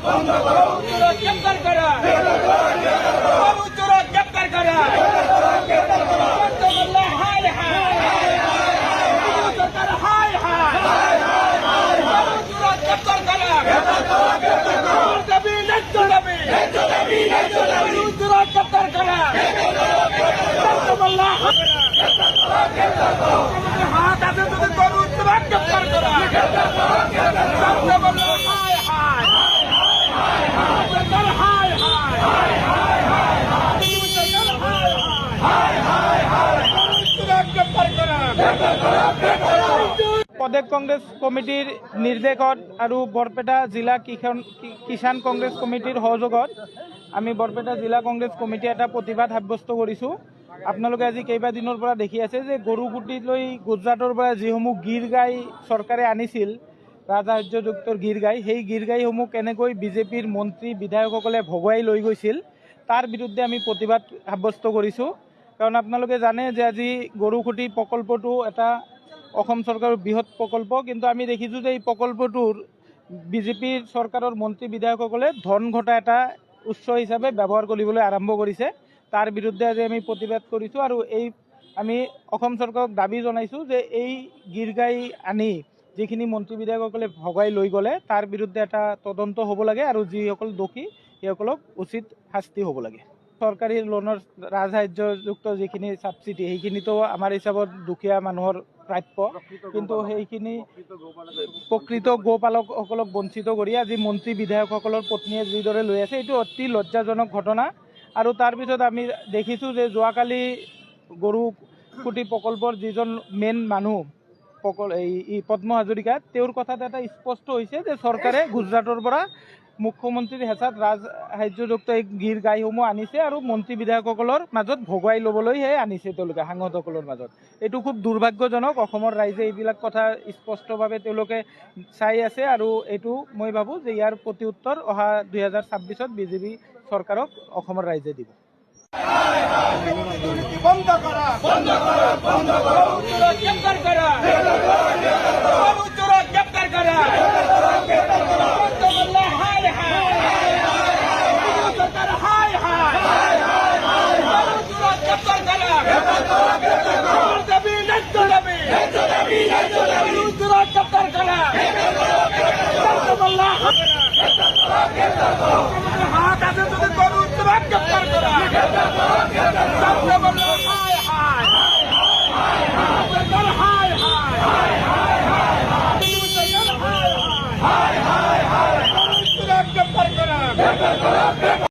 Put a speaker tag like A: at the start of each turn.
A: গ্রেপ্তার করা, গ্রেপ্তার করা, হায় হায় সরকার, হায় হায় গ্রেপ্তার করা, দাবি ন্যায্য দাবি, গ্রেপ্তার করা, হাত আছে যদি করুন গ্রেপ্তার করা, হায় হায়
B: প্ৰদেশ কংগ্ৰেছ কমিটিৰ নিৰ্দেশত আৰু বৰপেটা জিলা কিষাণ কংগ্ৰেছ কমিটিৰ সহযোগত আমি বৰপেটা জিলা কংগ্ৰেছ কমিটি এটা প্ৰতিবাদ সাব্যস্ত কৰিছোঁ। আপোনালোকে আজি কেইবাদিনৰ পৰা দেখি আছে যে গৰুকুটি লৈ গুজৰাটৰ পৰা যিসমূহ গীৰ গাই চৰকাৰে আনিছিল, ৰাজসাহায্যযুক্ত গীৰ গাই, সেই গীৰ গাইসমূহ কেনেকৈ বিজেপিৰ মন্ত্ৰী বিধায়কসকলে ভগুৱাই লৈ গৈছিল তাৰ বিৰুদ্ধে আমি প্ৰতিবাদ সাব্যস্ত কৰিছোঁ। কাৰণ আপোনালোকে জানে যে আজি গৰুকুটি প্ৰকল্পটো এটা অসম চৰকাৰৰ বৃহৎ প্ৰকল্প, কিন্তু আমি দেখিছোঁ যে এই প্ৰকল্পটোৰ বিজেপিৰ চৰকাৰৰ মন্ত্ৰী বিধায়কসকলে ধন ঘটা এটা উৎস হিচাপে ব্যৱহাৰ কৰিবলৈ আৰম্ভ কৰিছে। তাৰ বিৰুদ্ধে আজি আমি প্ৰতিবাদ কৰিছোঁ আৰু আমি অসম চৰকাৰক দাবী জনাইছোঁ যে এই গীৰ গাই আনি যিখিনি মন্ত্ৰী বিধায়কসকলে ভগাই লৈ গ'লে তাৰ বিৰুদ্ধে এটা তদন্ত হ'ব লাগে আৰু যিসকল দোষী সেইসকলক উচিত শাস্তি হ'ব লাগে। চৰকাৰী লোনৰ ৰাজসাহায্যযুক্ত যিখিনি ছাবচিডি সেইখিনিতো আমাৰ হিচাপত দুখীয়া মানুহৰ প্ৰাপ্য, কিন্তু সেইখিনি প্ৰকৃত গোপালকসকলক বঞ্চিত কৰি আজি মন্ত্ৰী বিধায়কসকলৰ পত্নীয়ে যিদৰে লৈ আছে, এইটো অতি লজ্জাজনক ঘটনা। আৰু তাৰপিছত আমি দেখিছোঁ যে যোৱাকালি গৰুকুটি প্ৰকল্পৰ যিজন মেইন মানুহ পদ্ম হাজৰিকা, তেওঁৰ কথাত এটা স্পষ্ট হৈছে যে চৰকাৰে গুজৰাটৰ পৰা মুখ্যমন্ত্ৰীৰ হেঁচাত ৰাজসাহায্যযুক্ত এই গীৰ গাইসমূহ আনিছে আৰু মন্ত্ৰী বিধায়কসকলৰ মাজত ভগুৱাই ল'বলৈহে আনিছে তেওঁলোকে সাংসদসকলৰ মাজত। এইটো খুব দুৰ্ভাগ্যজনক। অসমৰ ৰাইজে এইবিলাক কথা স্পষ্টভাৱে তেওঁলোকে চাই আছে আৰু এইটো মই ভাবোঁ যে ইয়াৰ প্ৰত্যুত্তৰ অহা 2026-ত বিজেপি চৰকাৰক অসমৰ ৰাইজে দিব।
A: বন্ধ করা, বন্ধ করা, বন্ধ করা, গ্রেপ্তার করা, গ্রেপ্তার করা, হায় হায় সরকার, হায় হায় গ্রেপ্তার করা, দাবি ন্যায্য দাবি, গ্রেপ্তার করা, হাত আছে যদি করুন গ্রেপ্তার করা, হায় হায়